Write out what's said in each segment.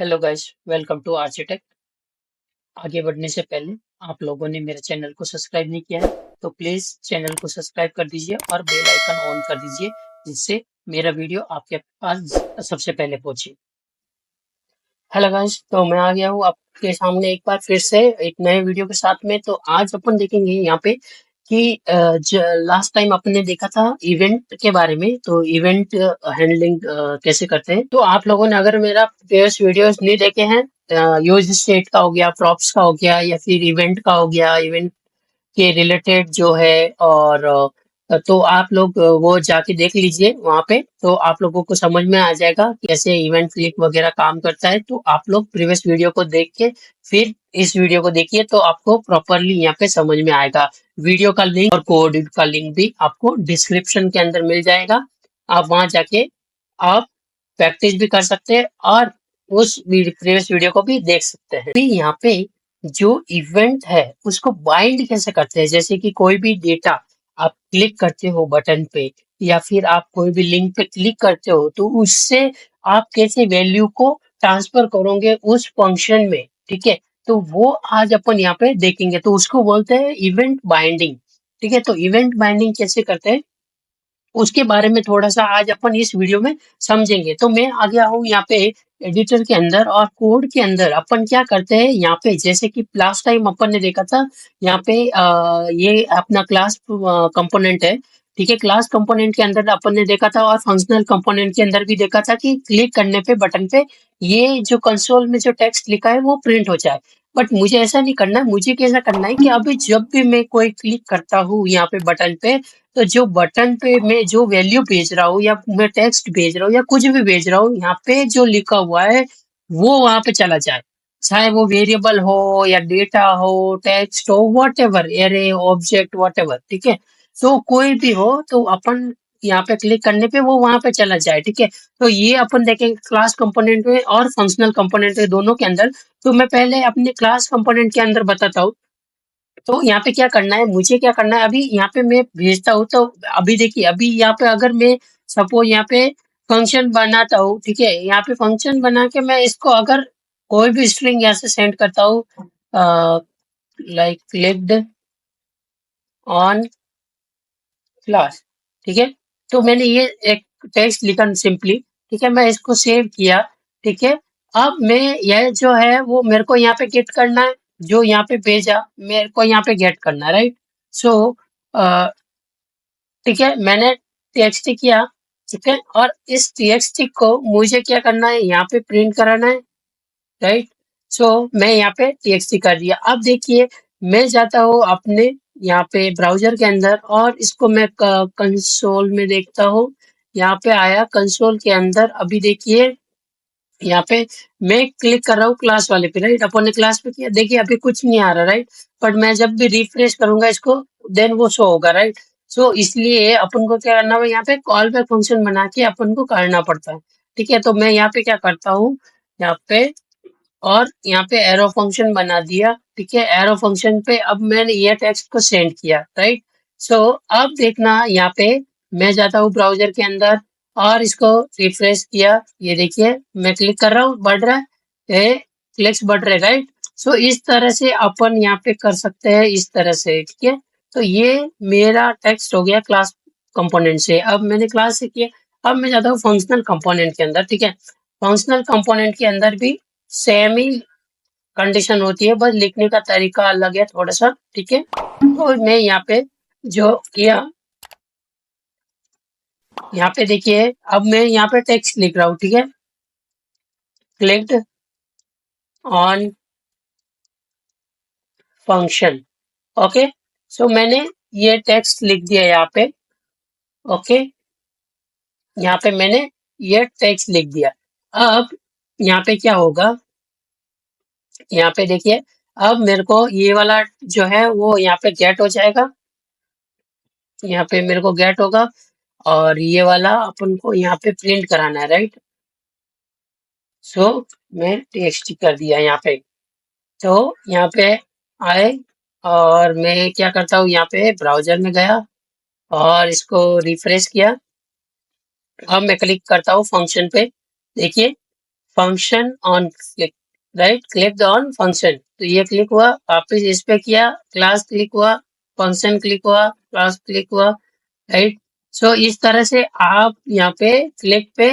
Hello guys, welcome to architect. आगे बढ़ने से पहले आप लोगों ने मेरे चैनल को सब्सक्राइब नहीं किया है तो प्लीज चैनल को सब्सक्राइब कर दीजिए और बेल आइकन ऑन कर दीजिए, जिससे मेरा वीडियो आपके पास सबसे पहले पहुंचे। हेलो गाइस, तो मैं आ गया हूँ आपके सामने एक बार फिर से एक नए वीडियो के साथ में। तो आज अपन देखेंगे यहाँ पे कि लास्ट टाइम अपन ने देखा था इवेंट के बारे में। तो इवेंट हैंडलिंग कैसे करते हैं। तो आप लोगों ने अगर मेरा प्रीवियस वीडियोस नहीं देखे हैं, यूज स्टेट का हो गया, प्रॉप्स का हो गया, या फिर इवेंट का हो गया, इवेंट के रिलेटेड जो है, और तो आप लोग वो जाके देख लीजिए वहां पे। तो आप लोगों को समझ में आ जाएगा कि कैसे इवेंट क्लिक वगैरह काम करता है। तो आप लोग प्रीवियस वीडियो को देख के फिर इस वीडियो को देखिए, तो आपको प्रॉपरली यहाँ पे समझ में आएगा। वीडियो का लिंक और कोड का लिंक भी आपको डिस्क्रिप्शन के अंदर मिल जाएगा। आप वहां जाके आप प्रैक्टिस भी कर सकते हैं और उस प्रीवियस वीडियो को भी देख सकते हैं। अभी यहाँ पे जो इवेंट है उसको बाइंड कैसे करते हैं, जैसे कि कोई भी डेटा आप क्लिक करते हो बटन पे, या फिर आप कोई भी लिंक पे क्लिक करते हो, तो उससे आप कैसे वैल्यू को ट्रांसफर करोगे उस फंक्शन में। ठीक है, तो वो आज अपन यहाँ पे देखेंगे। तो उसको बोलते हैं इवेंट बाइंडिंग। ठीक है, तो इवेंट बाइंडिंग कैसे करते हैं उसके बारे में थोड़ा सा आज अपन इस वीडियो में समझेंगे। तो मैं आ गया हूँ यहाँ पे एडिटर के अंदर, और कोड के अंदर अपन क्या करते हैं यहाँ पे, जैसे कि लास्ट टाइम अपन ने देखा था यहाँ पे ये अपना क्लास कंपोनेंट है। ठीक है, क्लास कंपोनेंट के अंदर अपन ने देखा था, और फंक्शनल कंपोनेंट के अंदर भी देखा था कि क्लिक करने पे बटन पे ये जो कंसोल में जो टेक्स्ट लिखा है वो प्रिंट हो जाए। बट मुझे ऐसा नहीं करना है। मुझे कैसा करना है कि अभी जब भी मैं कोई क्लिक करता हूँ यहाँ पे बटन पे, तो जो बटन पे मैं जो वैल्यू भेज रहा हूँ, या मैं टेक्स्ट भेज रहा हूँ, या कुछ भी भेज रहा हूँ, यहाँ पे जो लिखा हुआ है वो वहां पे चला जाए। चाहे वो वेरिएबल हो या डेटा हो, टेक्स्ट हो, what ever, array, object, what ever. ठीक है, तो कोई भी हो तो अपन यहाँ पे क्लिक करने पे वो वहां पे चला जाए। ठीक है, तो ये अपन देखेंगे क्लास कंपोनेंट में और फंक्शनल कंपोनेंट में, दोनों के अंदर। तो मैं पहले अपने क्लास कंपोनेंट के अंदर बताता हूँ। तो यहाँ पे क्या करना है, मुझे क्या करना है, अभी यहाँ पे मैं भेजता हूँ। तो अभी देखिए, अभी यहाँ पे अगर मैं सपोज यहाँ पे फंक्शन बनाता हूँ, ठीक है, यहाँ पे फंक्शन बना के मैं इसको अगर कोई भी स्ट्रिंग यहाँ से सेंड करता हूँ, लाइक क्लिक्ड ऑन क्लास। ठीक है, तो मैंने ये एक टेक्स्ट लिखा सिंपली। ठीक है, मैं इसको सेव किया। ठीक है, अब मैं यह जो है वो मेरे को यहाँ पे गेट करना है, जो यहाँ पे भेजा मेरे को यहाँ पे गेट करना है, राइट। सो ठीक है, मैंने टीएक्सटी किया। ठीक है, और इस टीएक्सटी को मुझे क्या करना है, यहाँ पे प्रिंट कराना है, राइट। सो मैं यहाँ पे टीएक्सटी कर दिया। अब देखिए, मैं जाता हूँ अपने यहाँ पे ब्राउजर के अंदर, और इसको मैं कंसोल में देखता हूँ। यहाँ पे आया कंसोल के अंदर। अभी देखिए, यहाँ पे मैं क्लिक कर रहा हूँ क्लास वाले पे, राइट। अपन ने क्लास पे किया, देखिए अभी कुछ नहीं आ रहा, राइट। बट मैं जब भी रिफ्रेश करूंगा इसको, देन वो शो होगा, राइट। सो इसलिए अपन को क्या करना है, यहाँ पे कॉल बैक फंक्शन बना के अपन को करना पड़ता है। ठीक है, तो मैं यहाँ पे क्या करता हूँ, यहाँ पे, और यहाँ पे एरो फंक्शन बना दिया। ठीक है, एरो फंक्शन पे अब मैंने ये टेक्स्ट को सेंड किया, राइट। सो अब देखना, यहाँ पे मैं जाता हूँ ब्राउजर के अंदर और इसको रिफ्रेश किया। ये देखिए, मैं क्लिक कर रहा हूँ, बढ़ रहा है, ये क्लिक्स बढ़ रहे, राइट। सो इस तरह से अपन यहाँ पे कर सकते हैं, इस तरह से। ठीक है, तो ये मेरा टेक्स्ट हो गया क्लास कंपोनेंट से। अब मैंने क्लास से किया, अब मैं जाता हूँ फंक्शनल कंपोनेंट के अंदर। ठीक है, फंक्शनल कंपोनेंट के अंदर भी सेम ही कंडीशन होती है, बस लिखने का तरीका अलग है थोड़ा सा। ठीक है, तो मैं यहाँ पे जो किया, यहाँ पे देखिए, अब मैं यहाँ पे टेक्स्ट लिख रहा हूँ। ठीक है, क्लिक्ड ऑन फंक्शन। ओके, सो मैंने ये टेक्स्ट लिख दिया यहाँ पे। ओके, यहाँ पे मैंने ये टेक्स्ट लिख दिया। अब यहाँ पे क्या होगा, यहाँ पे देखिए, अब मेरे को ये वाला जो है वो यहाँ पे गेट हो जाएगा। यहाँ पे मेरे को गेट होगा, और ये वाला अपन को यहाँ पे प्रिंट कराना है, राइट। सो मैं टेक्स्ट कर दिया यहाँ पे। तो यहाँ पे आए, और मैं क्या करता हूँ, यहाँ पे ब्राउजर में गया और इसको रिफ्रेश किया। अब मैं क्लिक करता हूँ फंक्शन पे। देखिए, function on click, right, click on function, तो ये क्लिक हुआ, वापिस इस पे किया, क्लास क्लिक हुआ, फंक्शन क्लिक हुआ, क्लास क्लिक हुआ, राइट। सो इस तरह से आप यहाँ पे क्लिक पे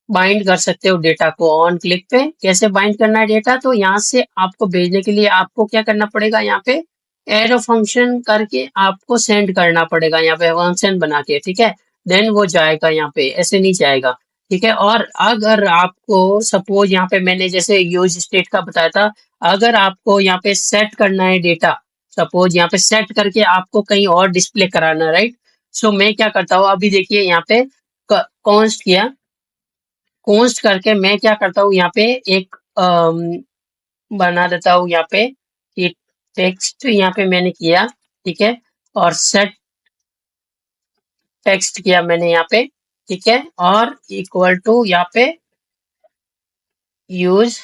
बाइंड कर सकते हो डेटा को। ऑन क्लिक पे कैसे बाइंड करना है डेटा, तो यहाँ से आपको भेजने के लिए आपको क्या करना पड़ेगा, यहाँ पे एरो फंक्शन करके आपको सेंड करना पड़ेगा, यहाँ पे फंक्शन बना के, ठीक है। देन वो जाएगा, यहाँ पे ऐसे नहीं जाएगा, ठीक है। और अगर आपको सपोज यहाँ पे मैंने जैसे यूज स्टेट का बताया था, अगर आपको यहाँ पे सेट करना है डेटा, सपोज यहाँ पे सेट करके आपको कहीं और डिस्प्ले कराना, राइट। सो मैं क्या करता हूँ, अभी देखिए यहाँ पे कॉन्स्ट किया, कॉन्स्ट करके मैं क्या करता हूँ, यहाँ पे एक बना देता हूँ यहाँ पे कि टेक्स्ट यहाँ पे मैंने किया, ठीक है। और सेट टेक्स्ट किया मैंने यहाँ पे, ठीक है। और इक्वल टू यहाँ पे यूज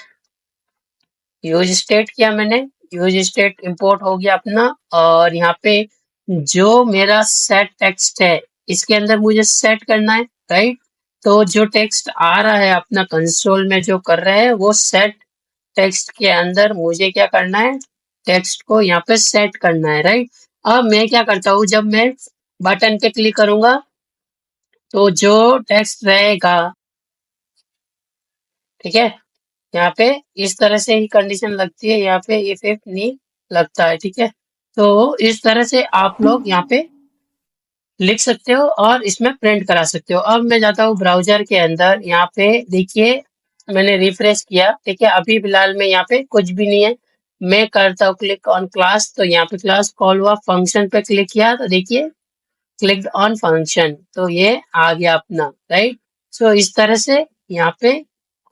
यूज स्टेट किया मैंने, यूज स्टेट इंपोर्ट हो गया अपना। और यहाँ पे जो मेरा सेट टेक्स्ट है, इसके अंदर मुझे सेट करना है, राइट। तो जो टेक्स्ट आ रहा है अपना कंसोल में जो कर रहे हैं, वो सेट टेक्स्ट के अंदर मुझे क्या करना है, टेक्स्ट को यहाँ पे सेट करना है, राइट। अब मैं क्या करता हूँ, जब मैं बटन पे क्लिक करूंगा तो जो टेक्स्ट रहेगा, ठीक है, यहाँ पे इस तरह से ही कंडीशन लगती है, यहाँ पे इफेक्ट नहीं लगता है, ठीक है। तो इस तरह से आप लोग यहाँ पे लिख सकते हो और इसमें प्रिंट करा सकते हो। अब मैं जाता हूँ ब्राउजर के अंदर, यहाँ पे देखिए मैंने रिफ्रेश किया, ठीक है। अभी फिलहाल में यहाँ पे कुछ भी नहीं है। मैं करता हूँ क्लिक ऑन क्लास, तो यहाँ पे क्लास कॉल हुआ, फंक्शन पे क्लिक किया तो देखिए क्लिक ऑन फंक्शन, तो ये आ गया अपना, राइट। सो इस तरह से यहाँ पे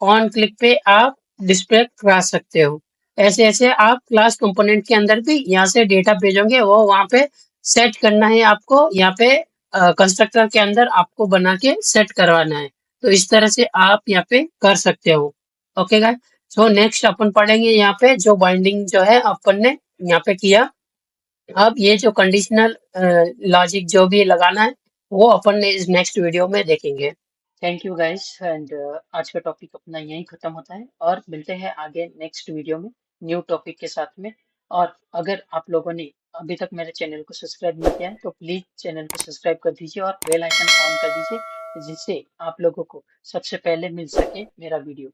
ऑन क्लिक पे आप डिस्प्ले करा सकते हो। ऐसे ऐसे आप क्लास कंपोनेंट के अंदर भी यहाँ से डेटा भेजोगे, वो वहाँ पे सेट करना है आपको, यहाँ पे कंस्ट्रक्टर के अंदर आपको बना के सेट करवाना है। तो इस तरह से आप यहाँ पे कर सकते हो। ओके गाइस, सो नेक्स्ट अपन पढ़ेंगे यहाँ पे जो बाइंडिंग जो है अपन ने यहाँ पे किया। अब ये जो कंडीशनल लॉजिक जो भी लगाना है, वो अपन ने इस नेक्स्ट वीडियो में देखेंगे। थैंक यू गाइस, एंड आज का टॉपिक अपना यहीं खत्म होता है, और मिलते हैं आगे नेक्स्ट वीडियो में न्यू टॉपिक के साथ में। और अगर आप लोगों ने अभी तक मेरे चैनल को सब्सक्राइब नहीं किया है, तो प्लीज चैनल को सब्सक्राइब कर दीजिए और बेल आइकन ऑन कर दीजिए, जिससे आप लोगों को सबसे पहले मिल सके मेरा वीडियो।